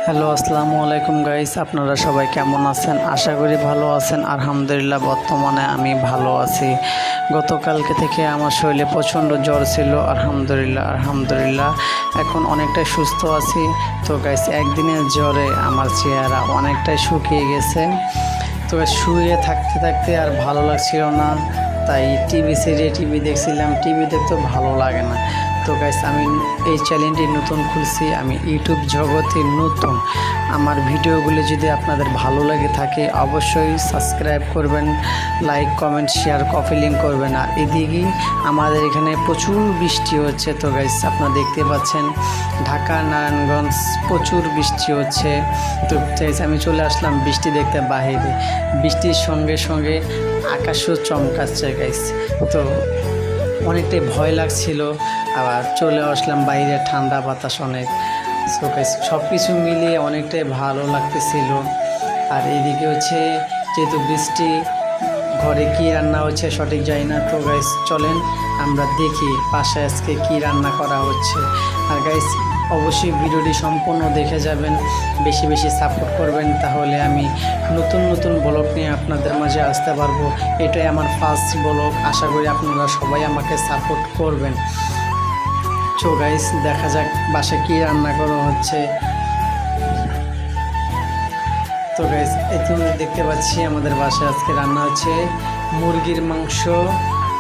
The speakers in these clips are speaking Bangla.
হ্যালো, আসসালামু আলাইকুম গাইস। আপনারা সবাই কেমন আছেন? আশা করি ভালো আছেন। আলহামদুলিল্লাহ, বর্তমানে আমি ভালো আছি। গতকালকে থেকে আমার শরীরে প্রচণ্ড জ্বর ছিল। আলহামদুলিল্লাহ এখন অনেকটাই সুস্থ আছি। তো গাইস, একদিনের জ্বরে আমার চেহারা অনেকটাই শুকিয়ে গেছে। তো শুয়ে থাকতে থাকতে আর ভালো লাগছিল না, তাই টিভি দেখছিলাম। টিভি দেখতে ভালো লাগে না। তো গাইস, আমি এই চ্যানেলটি নতুন খুলছি, আমি ইউটিউব জগতে নতুন। আমার ভিডিওগুলি যদি আপনাদের ভালো লাগে থাকে অবশ্যই সাবস্ক্রাইব করবেন, like comment share copy link করবেন। আর এদিকে আমাদের এখানে প্রচুর বৃষ্টি হচ্ছে। তো গাইস, আপনারা দেখতে পাচ্ছেন ঢাকা নারায়ণগঞ্জ প্রচুর বৃষ্টি হচ্ছে। তো গাইস, আমি চলে আসলাম বৃষ্টি দেখতে বাহিরে। বৃষ্টির সঙ্গে সঙ্গে আকাশও চমকাচ্ছে গাইস। তো অনেকটাই ভয় লাগছিল, আবার চলে আসলাম বাইরে, ঠান্ডা বাতাস অনেক। সো গাইস, সব কিছু মিলিয়ে অনেকটাই ভালো লাগতেছিল। আর এইদিকে হচ্ছে যেহেতু বৃষ্টি, ঘরে কি রান্না হচ্ছে সঠিক জানি না। তো গাইস, চলেন আমরা দেখি বাসায় আজকে কি রান্না করা হচ্ছে। আর গাইস, অবশ্যই ভিডিওটি সম্পূর্ণ দেখে যাবেন, বেশি বেশি সাপোর্ট করবেন, তাহলে আমি নতুন নতুন ব্লগ নিয়ে আপনাদের মাঝে আসতে পারবো। এটাই আমার ফার্স্ট ব্লগ। আশা করি আপনারা সবাই আমাকে সাপোর্ট করবেন। তো গাইস, দেখা যাক বাসায় কি রান্না করা হচ্ছে। তো গাইস, তুমি দেখতে পাচ্ছি আমাদের বাসায় আজকে রান্না হচ্ছে মুরগির মাংস,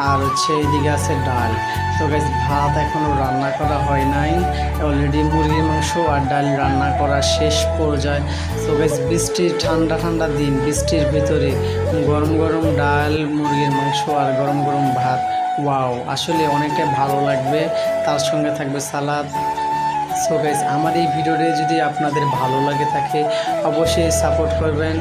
আর হচ্ছে এদিকে আছে ডাল। তো গাইস, ভাত এখনও রান্না করা হয় নাই, অলরেডি মুরগির মাংস আর ডাল রান্না করা শেষ পর্যায়ে। তো গাইস, বৃষ্টির ঠান্ডা ঠান্ডা দিন, বৃষ্টির ভিতরে গরম গরম ডাল, মুরগির মাংস আর গরম গরম ভাত, ওয়াও, আসলে অনেকটা ভালো লাগবে। তার সঙ্গে থাকবে সালাদ। সো গাইস, আমার এই ভিডিওটি যদি আপনাদের ভালো লাগে থাকে অবশ্যই সাপোর্ট করবেন,